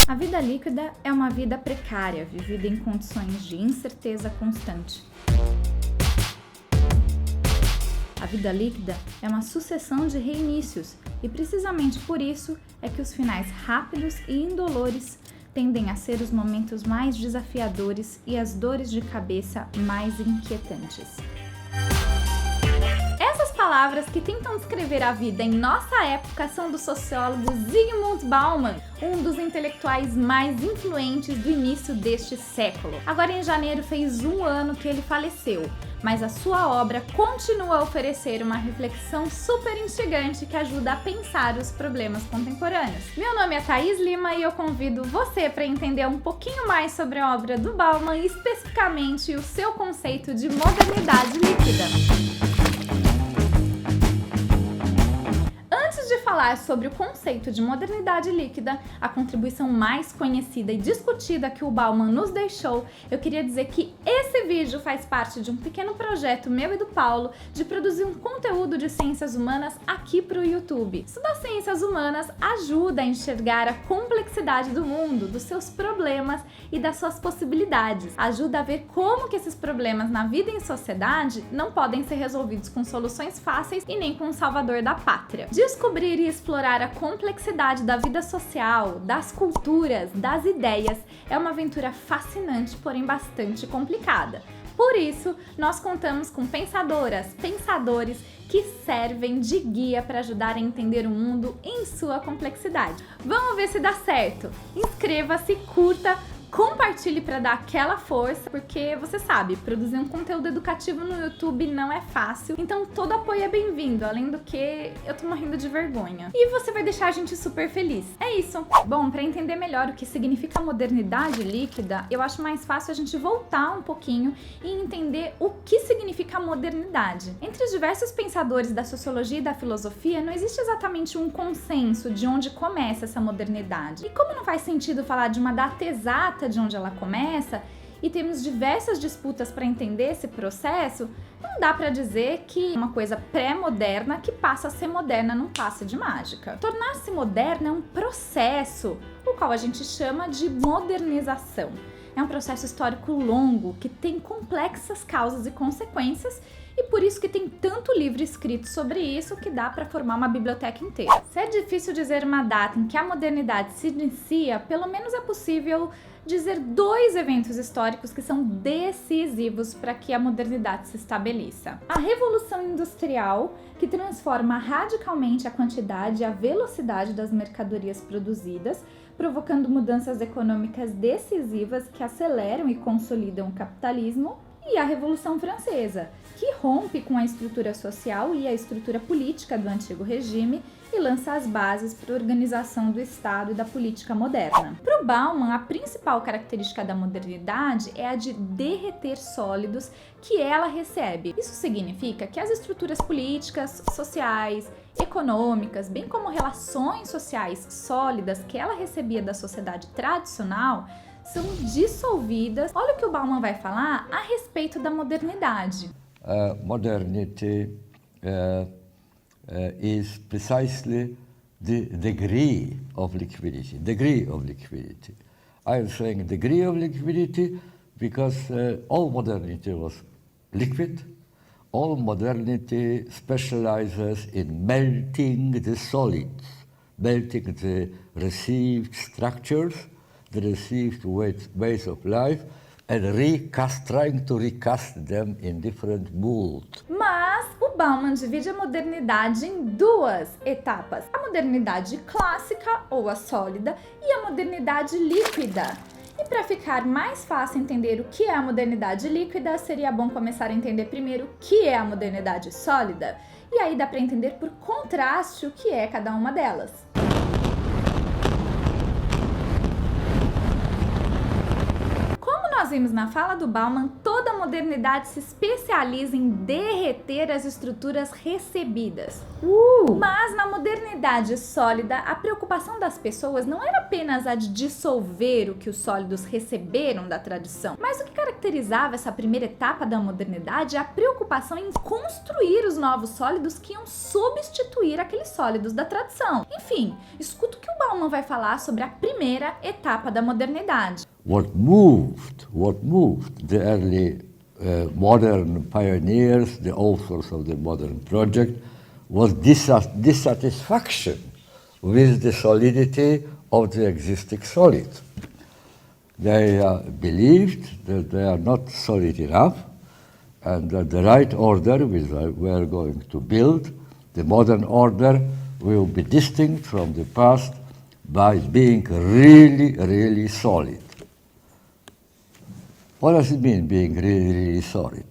A vida líquida é uma vida precária, vivida em condições de incerteza constante. A vida líquida é uma sucessão de reinícios e precisamente por isso é que os finais rápidos e indolores tendem a ser os momentos mais desafiadores e as dores de cabeça mais inquietantes. Essas palavras que tentam descrever a vida em nossa época são do sociólogo Zygmunt Bauman, um dos intelectuais mais influentes do início deste século. Agora em janeiro fez 1 ano que ele faleceu, mas a sua obra continua a oferecer uma reflexão super instigante que ajuda a pensar os problemas contemporâneos. Meu nome é Thaís Lima e eu convido você para entender um pouquinho mais sobre a obra do Bauman e especificamente o seu conceito de modernidade líquida. Falar sobre o conceito de modernidade líquida, a contribuição mais conhecida e discutida que o Bauman nos deixou, eu queria dizer que esse vídeo faz parte de um pequeno projeto meu e do Paulo de produzir um conteúdo de ciências humanas aqui para o YouTube. Estudar ciências humanas ajuda a enxergar a complexidade do mundo, dos seus problemas e das suas possibilidades. Ajuda a ver como que esses problemas na vida e em sociedade não podem ser resolvidos com soluções fáceis e nem com um salvador da pátria. Descobrir e explorar a complexidade da vida social, das culturas, das ideias é uma aventura fascinante, porém bastante complicada. Por isso, nós contamos com pensadoras, pensadores que servem de guia para ajudar a entender o mundo em sua complexidade. Vamos ver se dá certo! Inscreva-se, curta, compartilhe para dar aquela força, porque você sabe, produzir um conteúdo educativo no YouTube não é fácil, então todo apoio é bem-vindo, além do que eu tô morrendo de vergonha. E você vai deixar a gente super feliz. É isso! Bom, para entender melhor o que significa modernidade líquida, eu acho mais fácil a gente voltar um pouquinho e entender o que significa modernidade. Entre os diversos pensadores da sociologia e da filosofia, não existe exatamente um consenso de onde começa essa modernidade. E como não faz sentido falar de uma data exata de onde ela começa, e temos diversas disputas para entender esse processo, não dá para dizer que é uma coisa pré-moderna que passa a ser moderna num passe de mágica. Tornar-se moderna é um processo, o qual a gente chama de modernização. É um processo histórico longo, que tem complexas causas e consequências, e por isso que tem tanto livro escrito sobre isso que dá para formar uma biblioteca inteira. Se é difícil dizer uma data em que a modernidade se inicia, pelo menos é possível dizer 2 eventos históricos que são decisivos para que a modernidade se estabeleça. A Revolução Industrial, que transforma radicalmente a quantidade e a velocidade das mercadorias produzidas, provocando mudanças econômicas decisivas que aceleram e consolidam o capitalismo, e a Revolução Francesa, que rompe com a estrutura social e a estrutura política do antigo regime e lança as bases para a organização do Estado e da política moderna. Para o Bauman, a principal característica da modernidade é a de derreter sólidos que ela recebe. Isso significa que as estruturas políticas, sociais, econômicas, bem como relações sociais sólidas que ela recebia da sociedade tradicional, são dissolvidas. Olha o que o Bauman vai falar a respeito da modernidade. Modernity is precisely the degree of liquidity. I am saying degree of liquidity because all modernity was liquid. All modernity specializes in melting the solids, melting the received structures, the received ways of life, and trying to recast them in different molds. Mas o Bauman divide a modernidade em 2 etapas: a modernidade clássica, ou a sólida, e a modernidade líquida. E para ficar mais fácil entender o que é a modernidade líquida, seria bom começar a entender primeiro o que é a modernidade sólida, e aí dá para entender por contraste o que é cada uma delas. Nós nós vimos na fala do Bauman, toda a modernidade se especializa em derreter as estruturas recebidas. Mas na modernidade sólida, a preocupação das pessoas não era apenas a de dissolver o que os sólidos receberam da tradição, mas o que caracterizava essa primeira etapa da modernidade é a preocupação em construir os novos sólidos que iam substituir aqueles sólidos da tradição. Enfim, escuta o que o Bauman vai falar sobre a primeira etapa da modernidade. What moved the early modern pioneers, the authors of the modern project, was dissatisfaction with the solidity of the existing solid. They believed that they are not solid enough and that the right order which we are going to build, the modern order, will be distinct from the past by being really solid. What does it mean, being really solid?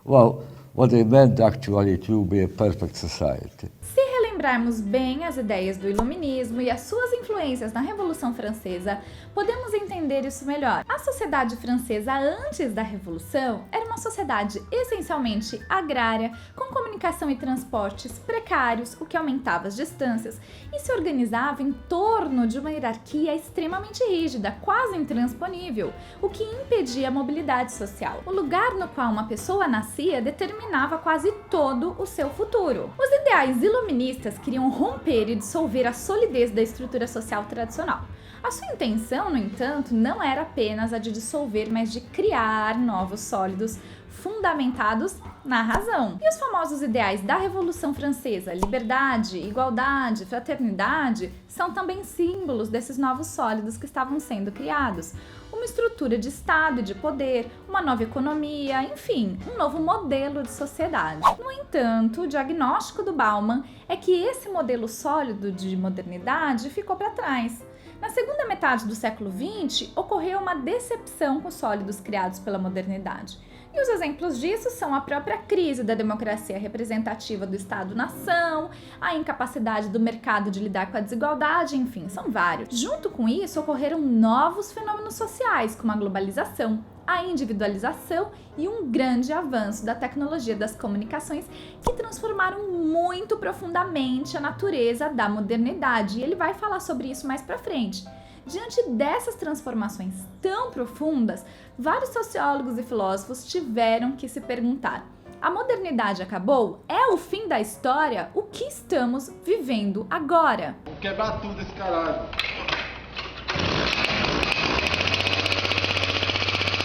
Well, what they meant actually to be a perfect society. Se relembrarmos bem as ideias do Iluminismo e as suas influências na Revolução Francesa, podemos entender isso melhor. A sociedade francesa antes da Revolução era uma sociedade essencialmente agrária, com comunicação e transportes precários, o que aumentava as distâncias, e se organizava em torno de uma hierarquia extremamente rígida, quase intransponível, o que impedia a mobilidade social. O lugar no qual uma pessoa nascia determinava quase todo o seu futuro. Os ideais iluministas queriam romper e dissolver a solidez da estrutura social tradicional. A sua intenção, no entanto, não era apenas a de dissolver, mas de criar novos sólidos fundamentados na razão. E os famosos ideais da Revolução Francesa, liberdade, igualdade, fraternidade, são também símbolos desses novos sólidos que estavam sendo criados. Uma estrutura de Estado e de poder, uma nova economia, enfim, um novo modelo de sociedade. No entanto, o diagnóstico do Bauman é que esse modelo sólido de modernidade ficou para trás. Na segunda metade do século XX, ocorreu uma decepção com os sólidos criados pela modernidade. E os exemplos disso são a própria crise da democracia representativa do Estado-nação, a incapacidade do mercado de lidar com a desigualdade, enfim, são vários. Junto com isso, ocorreram novos fenômenos sociais, como a globalização, a individualização e um grande avanço da tecnologia das comunicações que transformaram muito profundamente a natureza da modernidade. E ele vai falar sobre isso mais pra frente. Diante dessas transformações tão profundas, vários sociólogos e filósofos tiveram que se perguntar: a modernidade acabou? É o fim da história? O que estamos vivendo agora? Vou quebrar tudo esse caralho.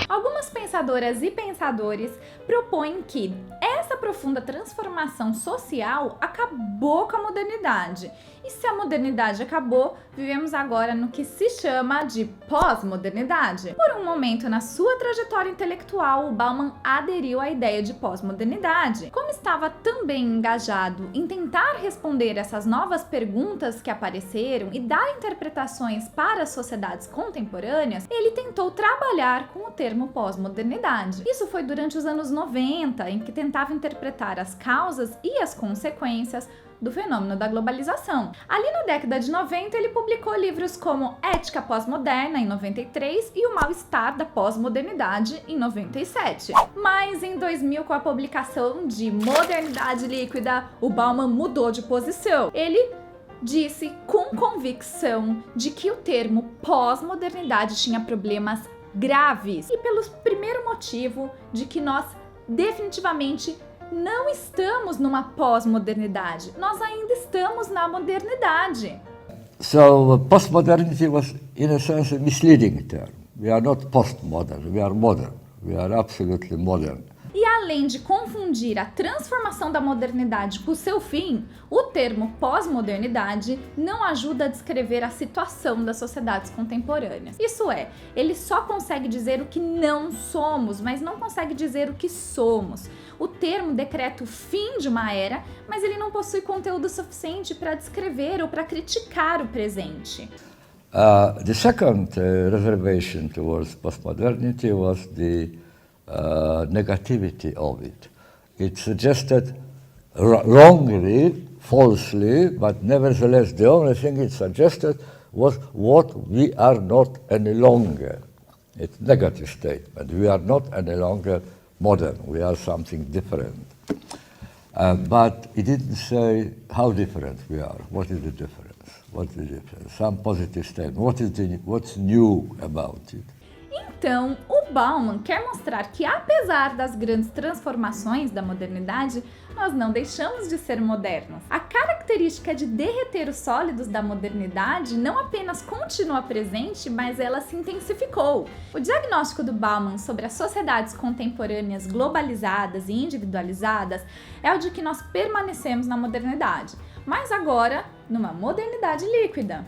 Algumas pensadoras e pensadores propõem que essa profunda transformação social acabou com a modernidade. E se a modernidade acabou, vivemos agora no que se chama de pós-modernidade. Por um momento na sua trajetória intelectual, o Bauman aderiu à ideia de pós-modernidade. Como estava também engajado em tentar responder essas novas perguntas que apareceram e dar interpretações para as sociedades contemporâneas, ele tentou trabalhar com o termo pós-modernidade. Isso foi durante os anos 90, em que tentava interpretar as causas e as consequências do fenômeno da globalização. Ali na década de 90, ele publicou livros como Ética Pós-Moderna, em 93, e O Mal-Estar da Pós-Modernidade, em 97. Mas em 2000, com a publicação de Modernidade Líquida, o Bauman mudou de posição. Ele disse com convicção de que o termo pós-modernidade tinha problemas graves, e pelo primeiro motivo de que nós definitivamente não estamos numa pós-modernidade, nós ainda estamos na modernidade. So postmodernity was, in a sense, a misleading term. We are not postmodern, we are modern. We are absolutely modern. E além de confundir a transformação da modernidade com o seu fim, o termo pós-modernidade não ajuda a descrever a situação das sociedades contemporâneas. Isso é, ele só consegue dizer o que não somos, mas não consegue dizer o que somos. O termo decreta o fim de uma era, mas ele não possui conteúdo suficiente para descrever ou para criticar o presente. The second reservation towards postmodernity was the negativity of it. It suggested wrongly, falsely, but nevertheless the only thing it suggested was what we are not any longer. It's negative statement. We are not any longer modern. We are something different. But he didn't say how different we are. What is the difference? What's the difference? Some positive statement. What's new about it? Então, o Bauman quer mostrar que, apesar das grandes transformações da modernidade, nós não deixamos de ser modernos. A característica de derreter os sólidos da modernidade não apenas continua presente, mas ela se intensificou. O diagnóstico do Bauman sobre as sociedades contemporâneas globalizadas e individualizadas é o de que nós permanecemos na modernidade, mas agora numa modernidade líquida.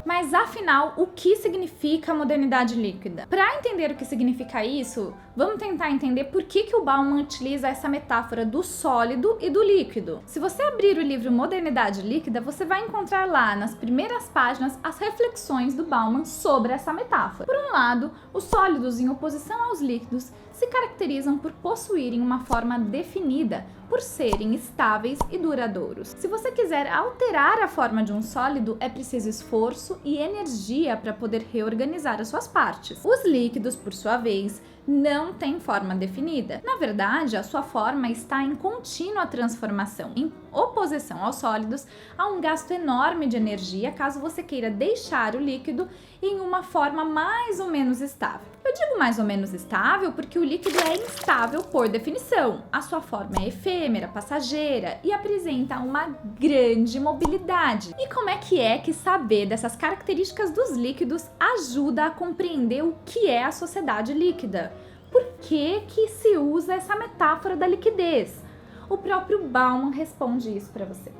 Mas afinal, o que significa a modernidade líquida? Para entender o que significa isso, vamos tentar entender por que o Bauman utiliza essa metáfora do sólido e do líquido. Se você abrir o livro Modernidade Líquida, você vai encontrar lá nas primeiras páginas as reflexões do Bauman sobre essa metáfora. Por um lado, os sólidos em oposição aos líquidos se caracterizam por possuírem uma forma definida, por serem estáveis e duradouros. Se você quiser alterar a forma de um sólido, é preciso esforço e energia para poder reorganizar as suas partes. Os líquidos, por sua vez, não têm forma definida. Na verdade, a sua forma está em contínua transformação. Em oposição aos sólidos, há um gasto enorme de energia caso você queira deixar o líquido em uma forma mais ou menos estável. Eu digo mais ou menos estável porque o líquido é instável por definição. A sua forma é efêmera, passageira e apresenta uma grande mobilidade. E como é que saber dessas características dos líquidos ajuda a compreender o que é a sociedade líquida? Por que se usa essa metáfora da liquidez? O próprio Bauman responde isso para você.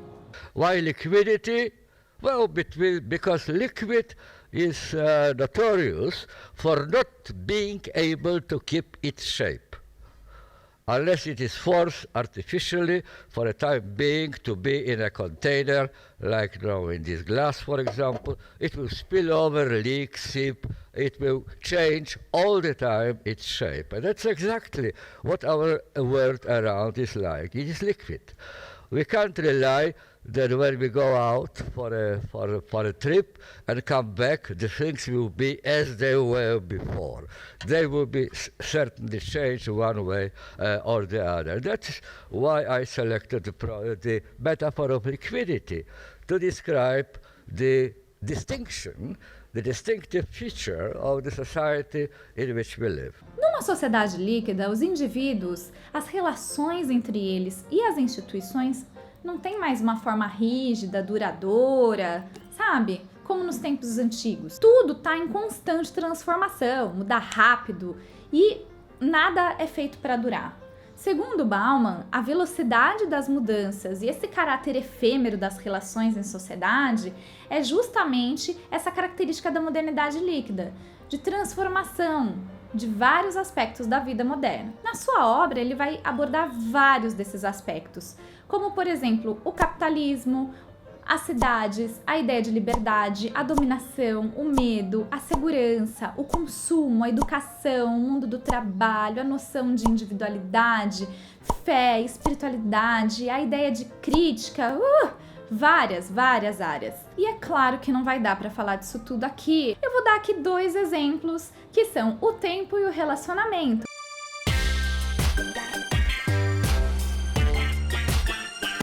Why liquidity? Well, because liquid is notorious for not being able to keep its shape, unless it is forced artificially for a time being to be in a container, like now in this glass, for example. It will spill over, leak, seep. It will change all the time its shape. And that's exactly what our world around is like. It is liquid. We can't rely that when we go out for a trip and come back, the things will be as they were before. They will be certainly changed one way or the other. That's why I selected the metaphor of liquidity to describe the distinction, the distinctive feature of the society in which we live. Numa sociedade líquida, os indivíduos, as relações entre eles e as instituições não tem mais uma forma rígida, duradoura, sabe? Como nos tempos antigos. Tudo está em constante transformação, muda rápido e nada é feito para durar. Segundo Bauman, a velocidade das mudanças e esse caráter efêmero das relações em sociedade é justamente essa característica da modernidade líquida, de transformação de vários aspectos da vida moderna. Na sua obra, ele vai abordar vários desses aspectos, como, por exemplo, o capitalismo, as cidades, a ideia de liberdade, a dominação, o medo, a segurança, o consumo, a educação, o mundo do trabalho, a noção de individualidade, fé, espiritualidade, a ideia de crítica, várias áreas. E é claro que não vai dar para falar disso tudo aqui. Eu vou dar aqui 2 exemplos, que são o tempo e o relacionamento.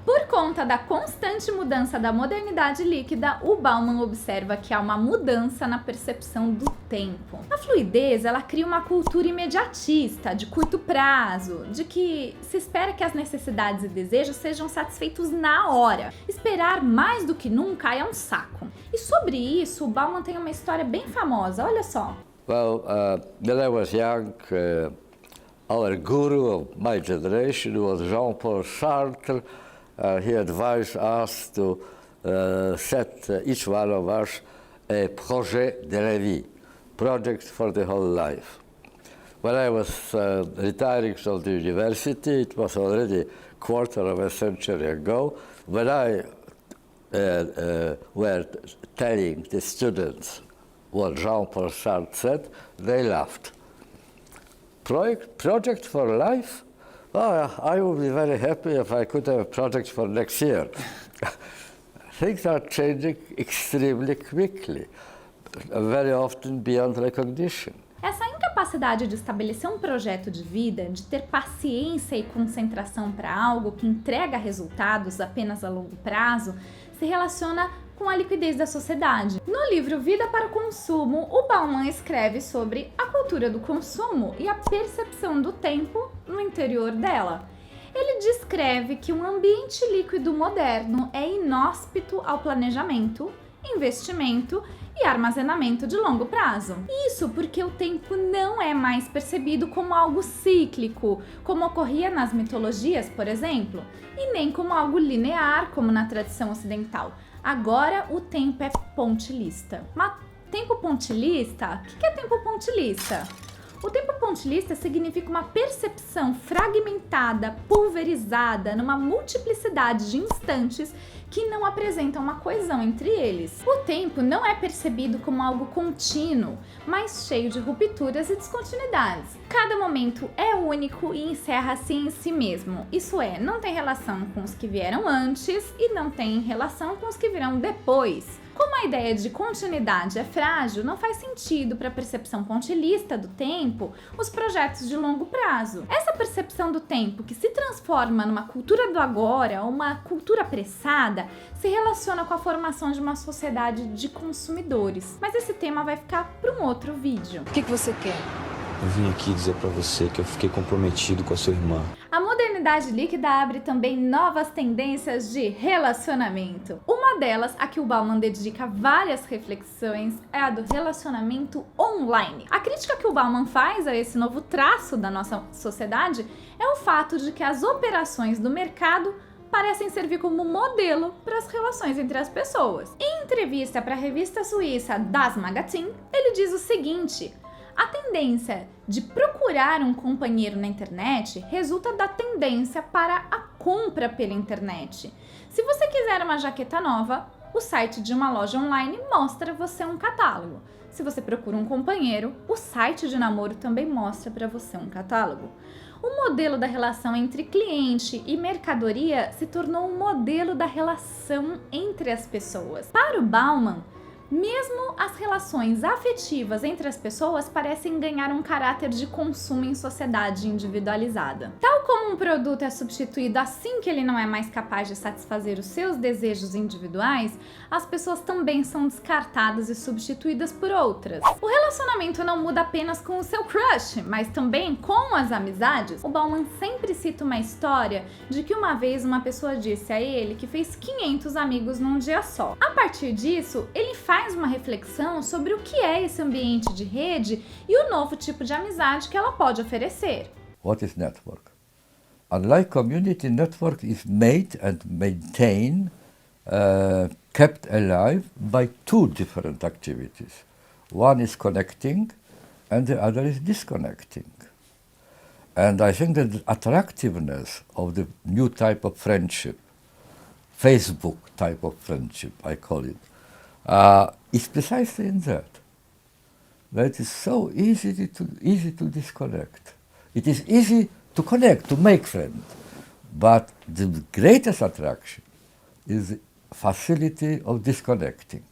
Por conta da constante mudança da modernidade líquida, o Bauman observa que há uma mudança na percepção do tempo. A fluidez, ela cria uma cultura imediatista, de curto prazo, de que se espera que as necessidades e desejos sejam satisfeitos na hora. Esperar mais do que nunca é um saco. E sobre isso, o Bauman tem uma história bem famosa, olha só. Well, when I was young, our guru of my generation was Jean-Paul Sartre. He advised us to set each one of us a projet de la vie, project for the whole life. When I was retiring from the university, it was already a quarter of a century ago, when I were telling the students what Jean-Paul Sartre said, they laughed. Project for life? Oh, I would be very happy if I could have a project for next year. things are changing extremely quickly, very often beyond recognition. Essa incapacidade de estabelecer um projeto de vida, de ter paciência e concentração para algo que entrega resultados apenas a longo prazo, se relaciona com a liquidez da sociedade. No livro Vida para o Consumo, o Bauman escreve sobre a cultura do consumo e a percepção do tempo no interior dela. Ele descreve que um ambiente líquido moderno é inóspito ao planejamento, investimento e armazenamento de longo prazo. Isso porque o tempo não é mais percebido como algo cíclico, como ocorria nas mitologias, por exemplo, e nem como algo linear, como na tradição ocidental. Agora o tempo é pontilhista. Mas tempo pontilhista? O que é tempo pontilista? O tempo pontilhista significa uma percepção fragmentada, pulverizada, numa multiplicidade de instantes que não apresentam uma coesão entre eles. O tempo não é percebido como algo contínuo, mas cheio de rupturas e descontinuidades. Cada momento é único e encerra-se em si mesmo. Isso é, não tem relação com os que vieram antes e não tem relação com os que virão depois. Como a ideia de continuidade é frágil, não faz sentido para a percepção pontilhista do tempo os projetos de longo prazo. Essa percepção do tempo, que se transforma numa cultura do agora, uma cultura apressada, se relaciona com a formação de uma sociedade de consumidores. Mas esse tema vai ficar para um outro vídeo. O que você quer? Eu vim aqui dizer pra você que eu fiquei comprometido com a sua irmã. A modernidade líquida abre também novas tendências de relacionamento. Uma delas, a que o Bauman dedica várias reflexões, é a do relacionamento online. A crítica que o Bauman faz a esse novo traço da nossa sociedade é o fato de que as operações do mercado parecem servir como modelo para as relações entre as pessoas. Em entrevista para a revista suíça Das Magazin, ele diz o seguinte: a tendência de procurar um companheiro na internet resulta da tendência para a compra pela internet. Se você quiser uma jaqueta nova, o site de uma loja online mostra você um catálogo. Se você procura um companheiro, o site de namoro também mostra para você um catálogo. O modelo da relação entre cliente e mercadoria se tornou um modelo da relação entre as pessoas. Para o Bauman, mesmo as relações afetivas entre as pessoas parecem ganhar um caráter de consumo em sociedade individualizada. Tal como um produto é substituído assim que ele não é mais capaz de satisfazer os seus desejos individuais, as pessoas também são descartadas e substituídas por outras. O relacionamento não muda apenas com o seu crush, mas também com as amizades. O Bauman sempre cita uma história de que uma vez uma pessoa disse a ele que fez 500 amigos num dia só. A partir disso, ele faz uma reflexão sobre o que é esse ambiente de rede e o novo tipo de amizade que ela pode oferecer. What is network? Unlike community, network is made and maintained, kept alive by two different activities. One is connecting and the other is disconnecting. And I think that the attractiveness of the new type of friendship, Facebook type of friendship, I call it, is precisely in that. That it is so easy to disconnect. It is easy to connect, to make friends, but the greatest attraction is the facility of disconnecting.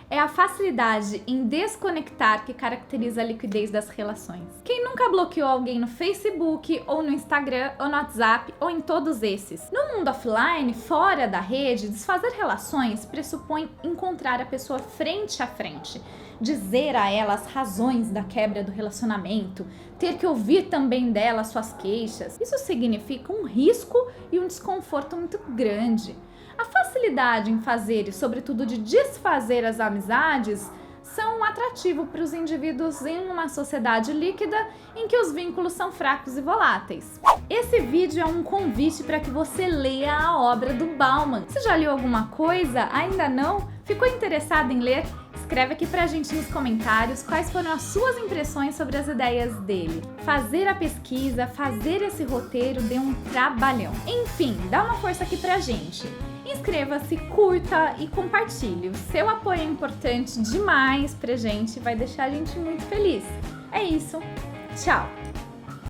É a facilidade em desconectar que caracteriza a liquidez das relações. Quem nunca bloqueou alguém no Facebook, ou no Instagram, ou no WhatsApp, ou em todos esses? No mundo offline, fora da rede, desfazer relações pressupõe encontrar a pessoa frente a frente, dizer a ela as razões da quebra do relacionamento, ter que ouvir também dela suas queixas. Isso significa um risco e um desconforto muito grande. A facilidade em fazer e, sobretudo, de desfazer as amizades são um atrativo para os indivíduos em uma sociedade líquida em que os vínculos são fracos e voláteis. Esse vídeo é um convite para que você leia a obra do Bauman. Você já leu alguma coisa? Ainda não? Ficou interessado em ler? Escreve aqui pra gente nos comentários quais foram as suas impressões sobre as ideias dele. Fazer a pesquisa, fazer esse roteiro deu um trabalhão. Enfim, dá uma força aqui pra gente. Inscreva-se, curta e compartilhe. O seu apoio é importante demais pra gente, vai deixar a gente muito feliz. É isso, tchau!